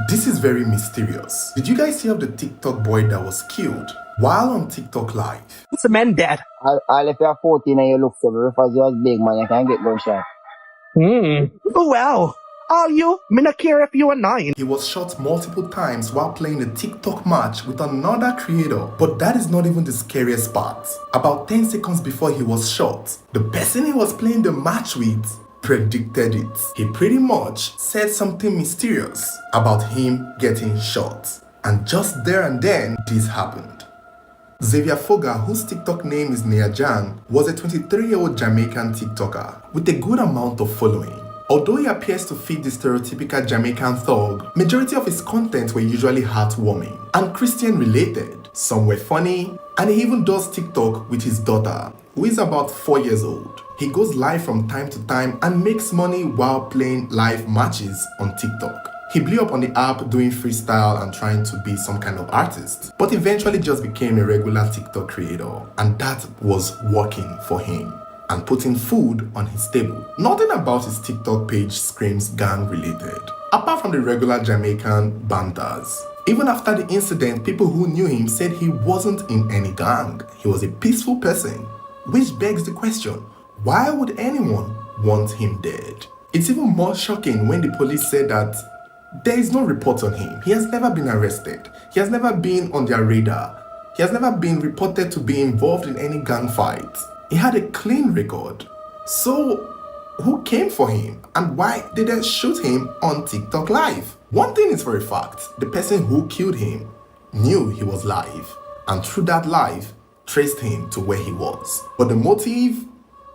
This is very mysterious. Did you guys hear of the TikTok boy that was killed while on TikTok live? It's a man dead. All if you're 14 and you look for me, because you're big man, you can get gunshot. Well, all you, me not care if you are 9. He was shot multiple times while playing a TikTok match with another creator. But that is not even the scariest part. About 10 seconds before he was shot, the person he was playing the match with predicted it. He pretty much said something mysterious about him getting shot. And just there and then, this happened. Xavier Foga, whose TikTok name is Niah-Gang, was a 23-year-old Jamaican TikToker with a good amount of following. Although he appears to fit the stereotypical Jamaican thug, majority of his content were usually heartwarming and Christian related. Some were funny, and he even does TikTok with his daughter, who is about 4 years old. He goes live from time to time and makes money while playing live matches on TikTok. He blew up on the app doing freestyle and trying to be some kind of artist, but eventually just became a regular TikTok creator, and that was working for him and putting food on his table. Nothing about his TikTok page screams gang related, apart from the regular Jamaican banters. Even after the incident, people who knew him said he wasn't in any gang. He was a peaceful person, which begs the question, why would anyone want him dead? It's even more shocking when the police said that there is no report on him. He has never been arrested. He has never been on their radar. He has never been reported to be involved in any gang fights. He had a clean record. So, who came for him? And why did they shoot him on TikTok live? One thing is for a fact, the person who killed him knew he was live, and through that live, traced him to where he was. But the motive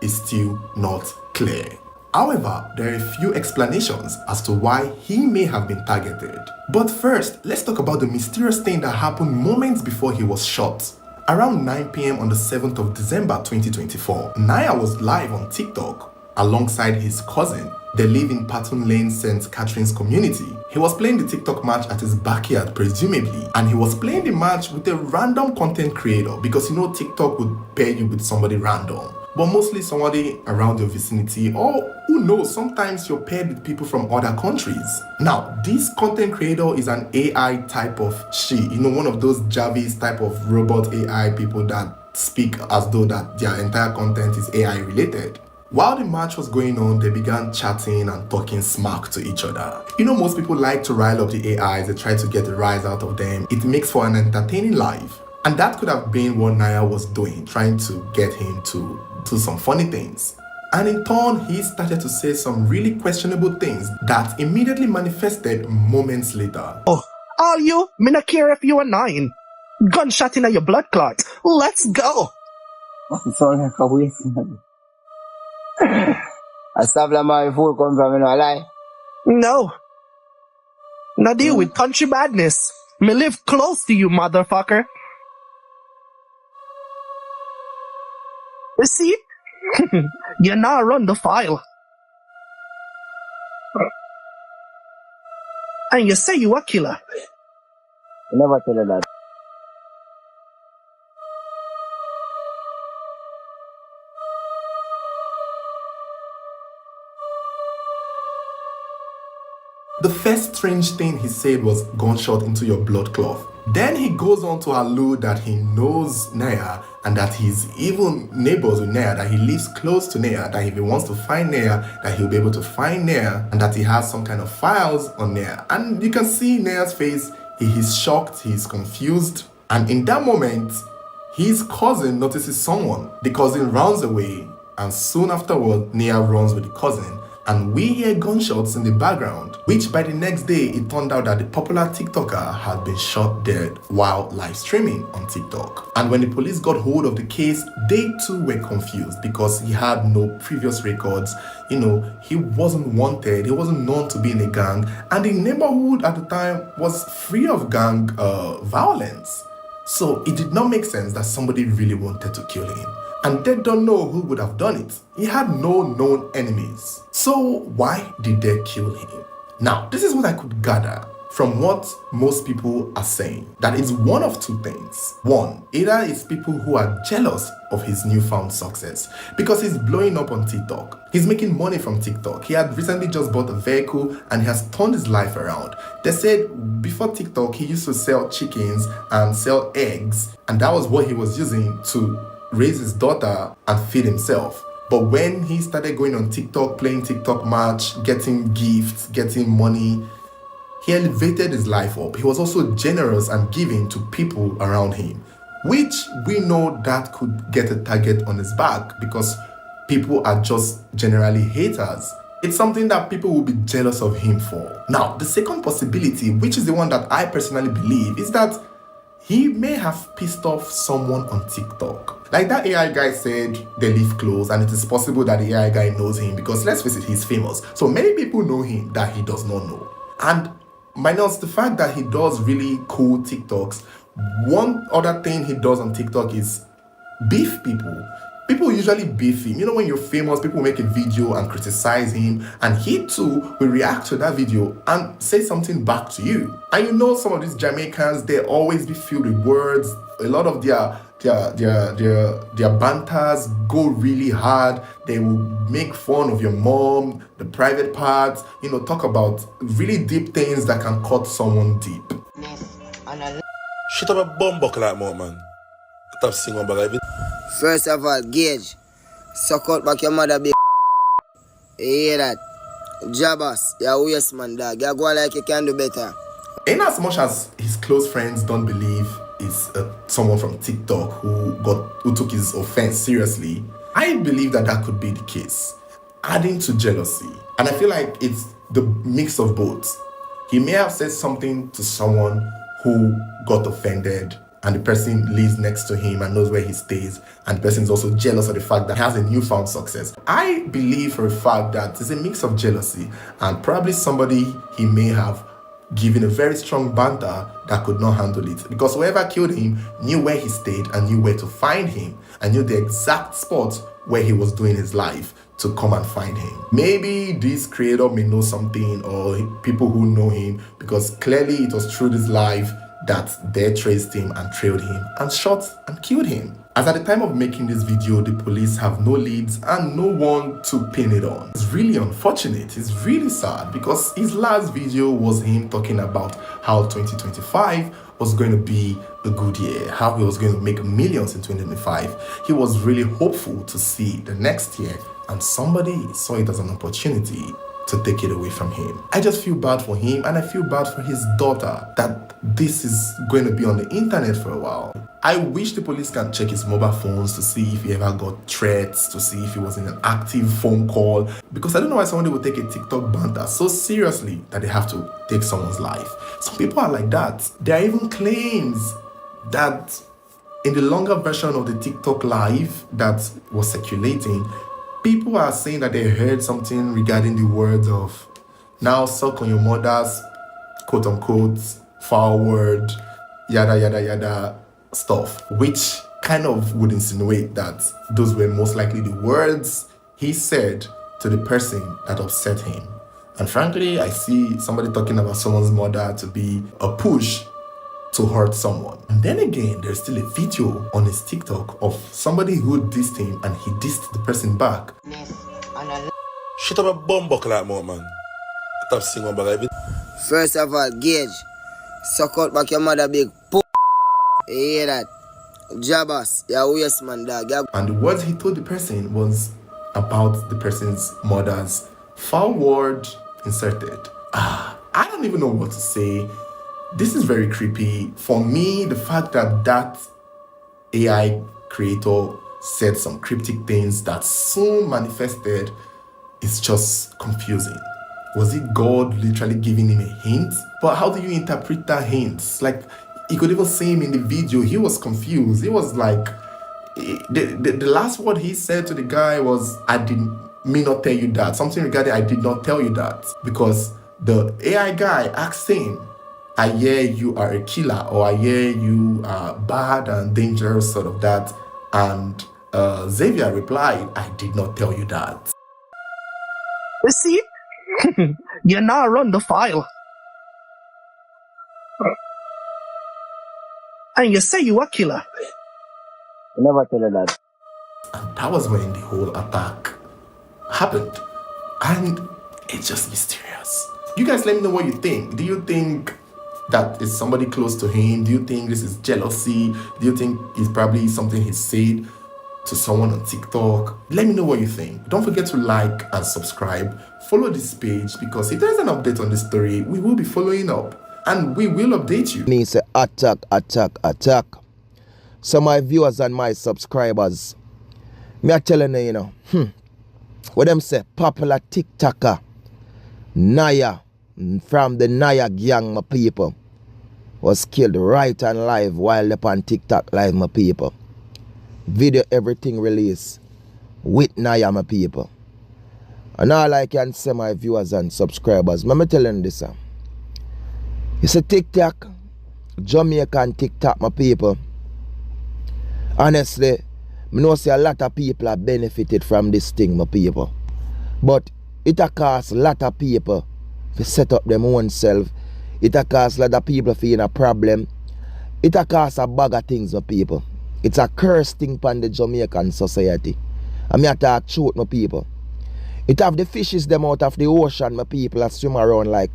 is still not clear. However, there are a few explanations as to why he may have been targeted. But first, let's talk about the mysterious thing that happened moments before he was shot. Around 9 p.m. on the 7th of December 2024, Niah was live on TikTok alongside his cousin. They live in Patton Lane, St. Catherine's community. He was playing the TikTok match at his backyard, presumably, and he was playing the match with a random content creator because you know TikTok would pair you with somebody random, but mostly somebody around your vicinity, or who knows, sometimes you're paired with people from other countries. Now, this content creator is an AI type of one of those Jarvis type of robot AI people that speak as though that their entire content is AI related. While the match was going on, they began chatting and talking smack to each other. Most people like to rile up the AIs, they try to get the rise out of them. It makes for an entertaining live. And that could have been what Niah was doing, trying to get him to do some funny things. And in turn, he started to say some really questionable things that immediately manifested moments later. Oh, all you, me not care if you are 9. Gunshot in your blood clot. Let's go. Sound like a waste, man. I stop like my food come from, a lie. No. Not deal with country badness. Me live close to you, motherfucker. You see? You now run the file. And you say you a killer. You never tell her that. The first strange thing he said was gunshot into your blood cloth. Then he goes on to allude that he knows Niah and that he's even neighbors with Niah, that he lives close to Niah, that if he wants to find Niah, that he'll be able to find Niah, and that he has some kind of files on Niah. And you can see Niah's face, he's shocked, he's confused. And in that moment, his cousin notices someone. The cousin runs away, and soon afterward, Niah runs with the cousin. And we hear gunshots in the background, which by the next day, it turned out that the popular TikToker had been shot dead while live streaming on TikTok. And when the police got hold of the case, they too were confused because he had no previous records. He wasn't wanted, he wasn't known to be in a gang, and the neighborhood at the time was free of gang violence. So it did not make sense that somebody really wanted to kill him. And they don't know who would have done it. He had no known enemies. So why did they kill him? Now, this is what I could gather. from what most people are saying, that is one of two things. One, either it's people who are jealous of his newfound success because he's blowing up on TikTok. He's making money from TikTok. He had recently just bought a vehicle and he has turned his life around. They said before TikTok, he used to sell chickens and sell eggs, and that was what he was using to raise his daughter and feed himself. But when he started going on TikTok, playing TikTok match, getting gifts, getting money, he elevated his life up. He was also generous and giving to people around him, which we know that could get a target on his back because people are just generally haters. It's something that people will be jealous of him for. Now, the second possibility, which is the one that I personally believe, is that he may have pissed off someone on TikTok. Like that AI guy said, they live close, and it is possible that the AI guy knows him because, let's face it, he's famous. So many people know him that he does not know. And minus the fact that he does really cool TikToks, one other thing he does on TikTok is beef people. People usually beef him. You know, when you're famous, people make a video and criticize him, and he too will react to that video and say something back to you. And you know, some of these Jamaicans, they always be filled with words. A lot of their banters go really hard. They will make fun of your mom, the private parts, you know, talk about really deep things that can cut someone deep. Shut up a bum buckle like more, man. Stop singing about everything. First of all, Gage, suck out back your mother, big. You hear that? Jabas, you're a waste man, dog. You go like you can do better. In as much as his close friends don't believe it's someone from TikTok who took his offense seriously, I believe that could be the case, adding to jealousy. And I feel like it's the mix of both. He may have said something to someone who got offended, and the person lives next to him and knows where he stays, and the person is also jealous of the fact that he has a newfound success. I believe for a fact that it's a mix of jealousy and probably somebody he may have given a very strong banter that could not handle it, because whoever killed him knew where he stayed and knew where to find him and knew the exact spot where he was doing his life to come and find him. Maybe this creator may know something, or people who know him, because clearly it was through this life that they traced him and trailed him and shot and killed him. As at the time of making this video, the police have no leads and no one to pin it on. It's really unfortunate. It's really sad, because his last video was him talking about how 2025 was going to be a good year, how he was going to make millions in 2025. He was really hopeful to see the next year, and somebody saw it as an opportunity to take it away from him. I just feel bad for him, and I feel bad for his daughter that this is going to be on the internet for a while. I wish the police can check his mobile phones to see if he ever got threats, to see if he was in an active phone call, because I don't know why somebody would take a TikTok banter so seriously that they have to take someone's life. Some people are like that. There are even claims that in the longer version of the TikTok live that was circulating, people are saying that they heard something regarding the words of "now suck on your mother's," quote unquote, foul word, yada yada yada stuff, which kind of would insinuate that those were most likely the words he said to the person that upset him. And frankly, I see somebody talking about someone's mother to be a push to hurt someone. And then again, there's still a video on his TikTok of somebody who dissed him and he dissed the person back. Shut up a bum buckle like more, man. Stop singing about everything. First of all, Gage, suck out back your mother, big. You hear that? Jabas, you're a waste man, dog. And the words he told the person was about the person's mother's foul word inserted. I don't even know what to say. This is very creepy. For me, the fact that AI creator said some cryptic things that soon manifested is just confusing. Was it God literally giving him a hint? But how do you interpret that hint? Like, you could even see him in the video. He was confused. He was like, the last word he said to the guy was, "I did not tell you that." Something regarding "I did not tell you that." Because the AI guy asked him, "I hear you are a killer," or "I hear you are bad and dangerous," sort of that. And Xavier replied, "I did not tell you that." You see? You now run the file. And you say you a killer. You never tell her that. And that was when the whole attack happened. And it's just mysterious. You guys let me know what you think. Do you think that is somebody close to him? Do you think this is jealousy? Do you think it's probably something he said to someone on TikTok? Let me know what you think. Don't forget to like and subscribe. Follow this page because if there's an update on this story, we will be following up and we will update you. Me say attack, attack, attack. So my viewers and my subscribers, me are telling you, what them say, popular TikToker, Niah, from the Niah-Gang, my people, was killed right and live while upon TikTok live, my people. Video, everything released with Niah, my people. And all I can say, my viewers and subscribers, me telling this, it's a TikTok, Jamaican Tiktotk, my people. Honestly, I know see a lot of people have benefited from this thing, my people. But it a cost a lot of people to set up them own self. It a cost a lot of people for in a problem. It a cost a bag of things, my people. It's a curse thing upon the Jamaican society. I mean, I talk truth, my people. It have the fishes them out of the ocean, my people, that swim around like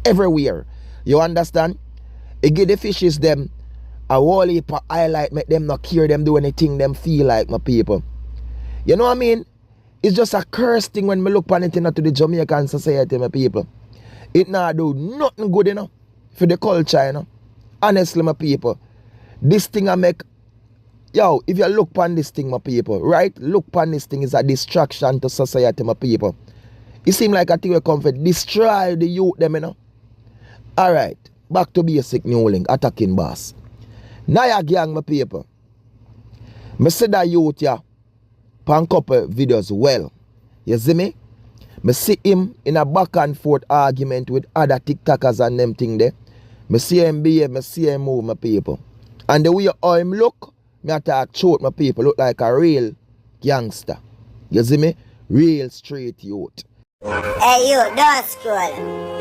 everywhere. You understand? It give the fishes them a whole heap of highlight, make them not care them do anything them feel like, my people. You know what I mean? It's just a curse thing when me look upon it into the Jamaican society, my people. It not do nothing good, for the culture, Honestly, my people. This thing I make, yo, if you look upon this thing, my people, right? Look upon this thing is a distraction to society, my people. It seem like a thing will come for destroy the youth, them, Alright, back to basic new link, attacking boss. Niah-Gang, my people. Me see that youth ya pan couple videos well. You see me? Me see him in a back and forth argument with other TikTokers and them thing there. Me see him behave, me see him move, my people. And the way how him look, me a talk truth, my people, look like a real gangster. You see me? Real street youth. Hey you, don't scroll.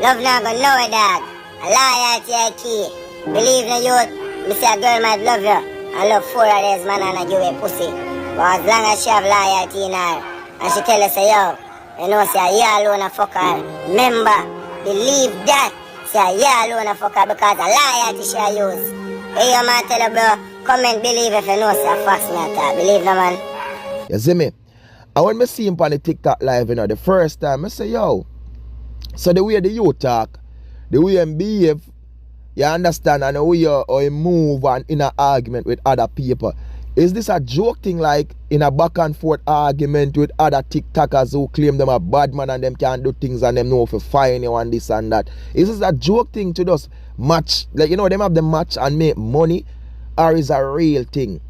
Love not gonna know it, dog. Loyalty is key. Believe in youth. Me say a girl might love you and love 4 of days man and give you pussy. But as long as she have loyalty in her and she tell us say yo, you know say you alone a fuck her. Remember, believe that. Say you alone a fuck her because the loyalty she use. Hey yo man tell you bro, comment believe if you know say a facts me attack. Believe no man. You see me? And when me see him on the TikTok live, the first time I say yo, so the way the youth talk, the way him behave, you understand, and the way you move and in an argument with other people. Is this a joke thing like in a back and forth argument with other TikTokers who claim them a bad man and them can't do things and them know if you fine you and this and that? Is this a joke thing to just match, like them have the match and make money, or is a real thing?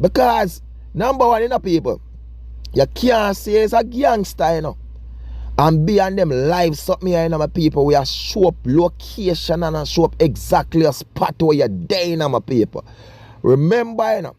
Because number one, people, you can't say it's a gangster, and be on them live something here, my people. We are show up location and show up exactly a spot where you're there, my people. Remember,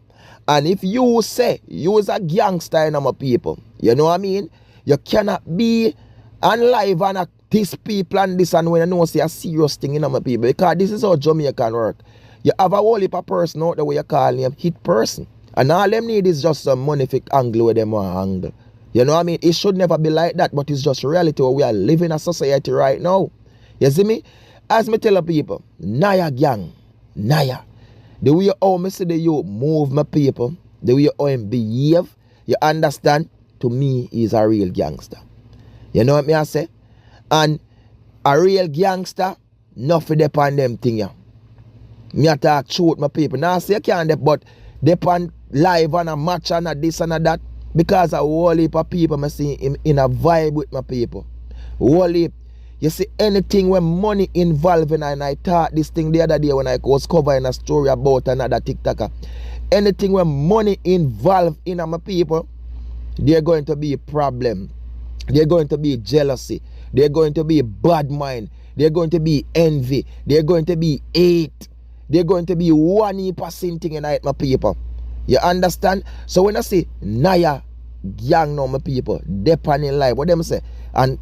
and if you say you is a gangster, my people, you know what I mean? You cannot be on live and this people and this and when you know say a serious thing, my people. Because this is how Jamaican work. You have a whole heap of person out there where you call them hit person. And all them need is just some money for angle where them want angle. You know what I mean? It should never be like that, but it's just reality where we are living in a society right now. You see me? As me tell people, Niah-Gang, Niah. The way how me see the youth move, my people, the way how him behave, you understand? To me, he's a real gangster. You know what me I say? And a real gangster, nothing depend them thing, yeah. Me I talk truth, my people. Now I say you can't, but depend live and a match and a this and a that. Because a whole heap of people I see him in a vibe with my people. Whole heap. You see anything when money involved in, and I thought this thing the other day when I was covering a story about another TikToker. Anything when money involved in my people, they're going to be a problem. They're going to be jealousy. They're going to be bad mind. They're going to be envy. They're going to be hate. They're going to be 1% thing in my people. You understand? So when I say Niah-Gang now, my people, depend in life, what them say? And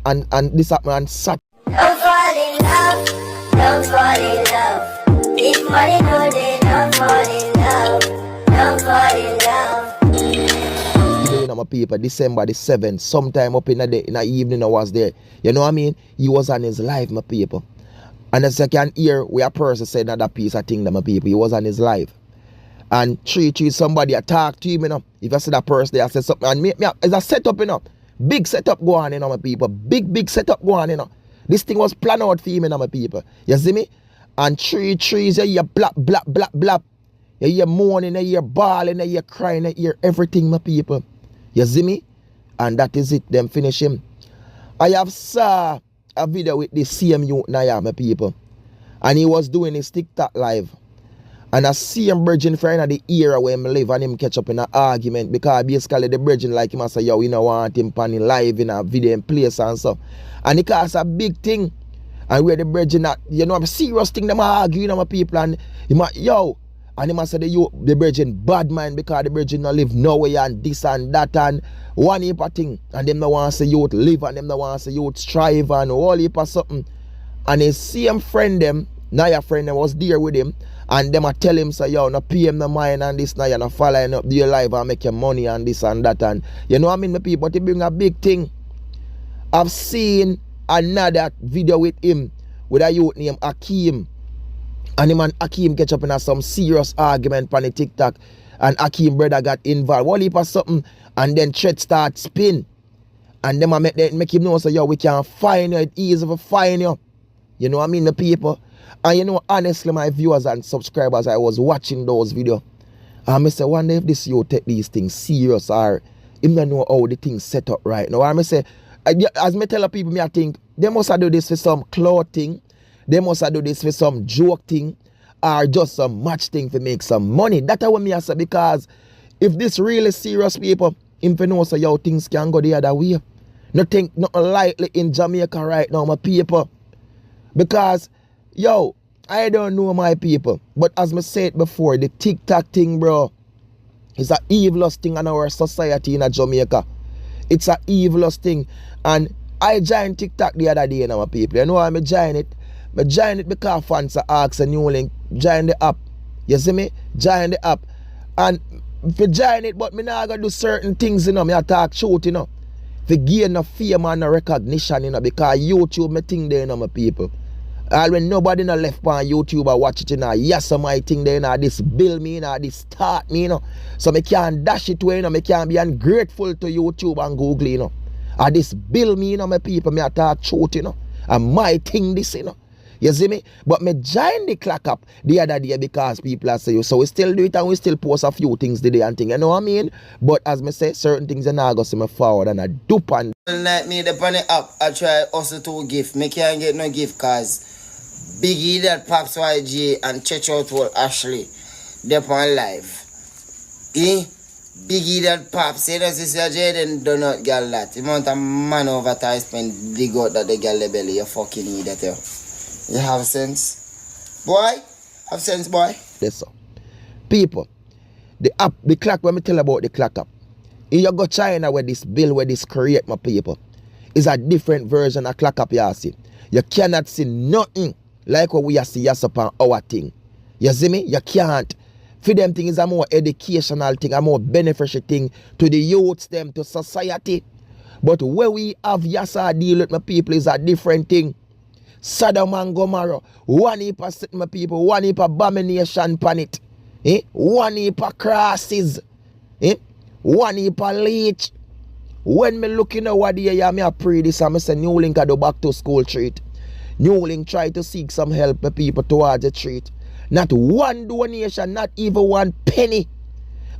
this up and sat. Don't fall in love. Don't fall in love. If money no day, don't fall in love. Don't fall in love. You know, my people, December the 7th, sometime up in the evening I was there. You know what I mean? He was on his life, my people. And as you can hear, we a person said another piece of thing that my people, he was on his life. And somebody attack to him, you know. If I see that person there, I say something, and me it's a setup, you know. Big setup go on, you know, my people. Big setup go on, you know. This thing was planned out for him, you know, my people. You see me? And trees, you hear blap. You hear moaning, you hear bawling, you hear crying, you hear everything, my people. You see me? And that is it, them finish him. I have saw a video with the same youth Niah, my people. And he was doing his TikTok live. And I see him bridging for the era where him live and him catch up in an argument because basically the bridging like him and say, yo, we don't want him panning live in a video in place and stuff. And it cause a big thing. And where the bridging that, you know, a serious thing them arguing, you know, my people, and he might, yo, and he must say the bridging bad mind because the bridging not live nowhere and this and that and one heap of thing. And them no want to say youth live and them no want to say youth strive and all heap of something. And his same friend them, Niah friend them was there with him, and them a tell him say, yo, no pay him no mind and this now, you no following up your life and make your money and this and that. And you know what I mean, my people, but he bring a big thing. I've seen another video with him with a youth named Akeem. And him and Akeem catch up in some serious argument on the TikTok. And Akeem brother got involved. One heap of something. And then thread start spin. And them make him know, so yo, we can find you. It's easy to find you. You know what I mean, the people. And you know, honestly, my viewers and subscribers, I was watching those videos. And I say, wonder if this you take these things serious or him don't know how the things set up right now. And I say, as me tell people, me I think, they must have do this for some clout thing. They must have do this for some joke thing. Or just some match thing to make some money. That's what me I say, because if this really serious people, him for know so yo, things can go the other way. Nothing lightly in Jamaica right now, my people. Because, yo, I don't know my people. But as I said before, the TikTok thing, bro, is an evilest thing in our society in Jamaica. It's an evilest thing. And I joined TikTok the other day, my people. You know why I joined it? I joined it because fans are asking a new link. Join the app. You see me? Join the app. And if you join it, but me not gonna do certain things, you know. Me I talk shoot, you know. To gain no fame and no recognition, you know, because YouTube me thing there, you know, my people. And when nobody no left on YouTube or watch it, you know, yes, my thing there, you know, this bill me, you know, this start me, you know. So me can't dash it away, you know, me can't be ungrateful to YouTube and Google, you know. And this bill me, you know, my people, me I talk shoot, you know. And my thing this, you know. You see me? But me join the clock up the other day because people are saying, so we still do it and we still post a few things today and thing. You know what I mean? But as me say, certain things are not going to see me forward and I do pan. Night me the on up, I try also to gift. Me can't get no gift cause Biggie that Pops YG and Church Out World Ashley they're on live. Biggie that Pops say that sister Jaden do not get that. The amount of man over time spend dig out that the girl the belly, you fucking need that yo. You have sense? Boy? Have sense, boy? Yes, sir. People, the app, the clock, when me tell about the clock app, if you go China where this bill, where this create, my people, is a different version of clock app you see. You cannot see nothing like what we see yes upon our thing. You see me? You can't. For them thing is a more educational thing, a more beneficial thing to the youths, them, to society. But where we have yasa deal with my people is a different thing. Sodom and Gomorrah, one heap of my people, one heap of abomination pan it. One heap of crosses. One heap of leech. When me looking over there, me a pray this and me say New Link at the back to school treat. New Link try to seek some help for people towards the treat. Not one donation, not even one penny.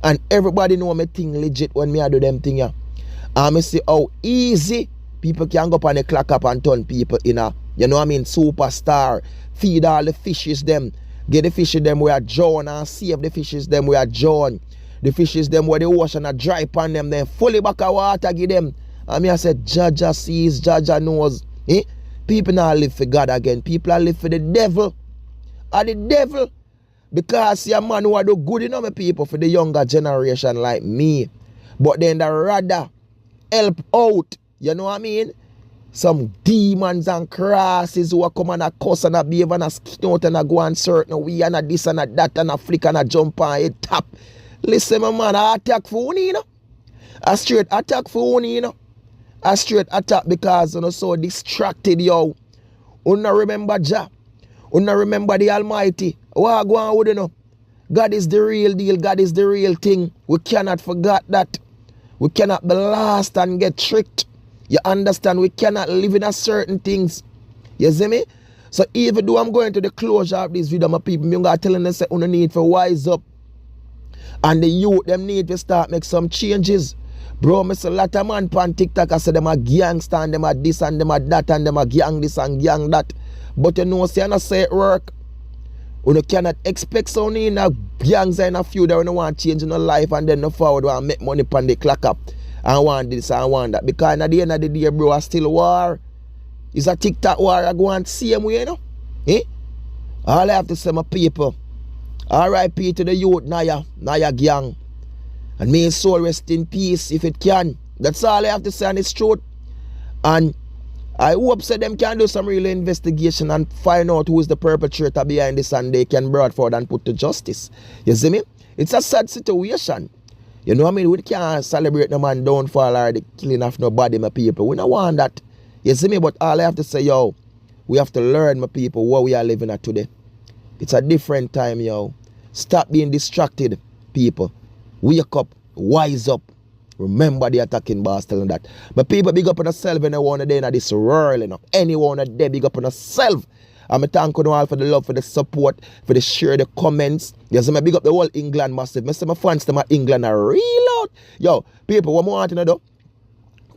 And everybody know me thing legit when me I do them thing. And me see how easy people can go up on the clock up and turn people in a, you know what I mean, superstar. Feed all the fishes them. Get the fishes them where drown and save the fishes them where drown. The fishes them where the ocean are dry upon them, then fully back of water give them. And me I said, Jaja sees, Jaja knows. People not live for God again. People are live for the devil. And the devil. Because your man who are do good enough my people for the younger generation like me. But then they rather help out. You know what I mean? some demons and crosses who are come and a cuss and a behave and a skin out and a go on certain way and a this and a that and a flick and a jump on a tap. Listen, my man, I attack for one, you know. A straight attack for one, you know. A straight attack because you know so distracted, yo. You not remember Jah. You not remember the Almighty. What go on with you know? God is the real deal. God is the real thing. We cannot forget that. We cannot be lost and get tricked. You understand? We cannot live in a certain things. You see me? So even though I'm going to the closure of this video, my people, I'm going to tell them that you need to wise up. And the youth, them need to start make some changes. Bro, I see a lot of man on TikTok, I say them a gangster and them a this and them a that and them a gang this and gang that. But you know, say I say it work. You cannot expect someone in a gangs and a few that don't want to change in their life and then no forward want to make money upon the clock up. I want this, I want that. Because at the end of the day, bro, I still war. It's a TikTok war. I go and see him, you know. Eh? All I have to say, my people, R.I.P. to the youth, Niah-Gang. And may his soul rest in peace if it can. That's all I have to say, and it's truth. And I hope so them can do some real investigation and find out who is the perpetrator behind this and they can brought forward and put to justice. You see me? It's a sad situation. You know what I mean? We can't celebrate no man downfall or the killing of nobody, my people. We don't want that. You see me? But all I have to say, yo, we have to learn, my people, what we are living at today. It's a different time, yo. Stop being distracted, people. Wake up, wise up. Remember the attacking boss telling that. But people big up on yourself and one of them in this world, you know. Anyone of them big up on yourself. I'm thank you all for the love, for the support, for the share, the comments. Yes, I big up the whole England massive. I say my fans them at England are real out. Yo, people, what more want to do?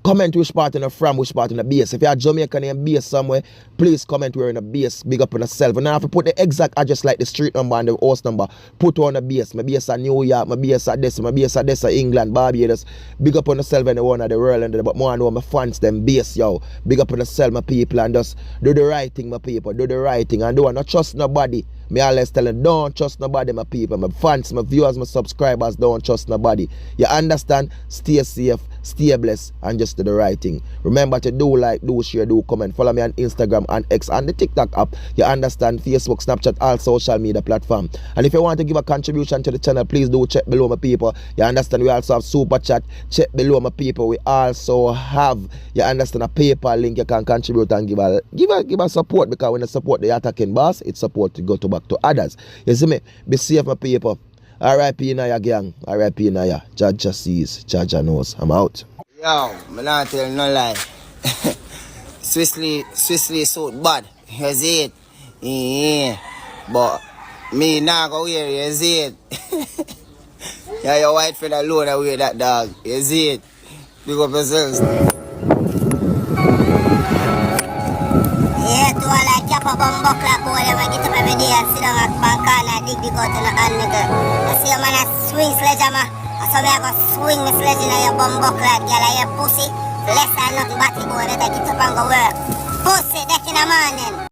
Comment which part in the from, which part in the base. If you're Jamaican and base somewhere, please comment where in the base. Big up on yourself. And now if you put the exact address like the street number and the house number, put on the base. My base at New York, my base at this, my base at this at England, Barbados. Big up on yourself and the one of the world and but more I know my fans them base, yo. Big up on yourself, my people, and just do the right thing, my people. Do the right thing and don't trust nobody. Me always tell them, don't trust nobody, my people. My fans, my viewers, my subscribers, don't trust nobody. You understand? Stay safe, stay blessed, and just do the right thing. Remember to do like, do share, do comment. Follow me on Instagram and X and the TikTok app. You understand? Facebook, Snapchat, all social media platform. And if you want to give a contribution to the channel, please do check below, my people. You understand? We also have super chat. Check below, my people. We also have, you understand, a PayPal link. You can contribute and give a support, because when you support the attacking boss, it's support to go to back to others. You see me? Be safe, my people. R.I.P. Niah-Gang. R.I.P. Niah. Jah sees, Jah knows. I'm out. Yo, I'm not telling no lie. Swissly so bad. You see it? Yeah. But me now go here, you see it? Yeah, your white friend alone I wear that dog. You see it? Big up yourselves. Yeah, to all like cap up on buckler boy, them get up every day and sit down at bank and dig the out in the hand, nigga. I see a man a swing sledgehammer. So me I go swing my sledge in your bum buckler, girl, and your pussy. Less than nothing batty boy, better get up and go work. Pussy, that in the morning.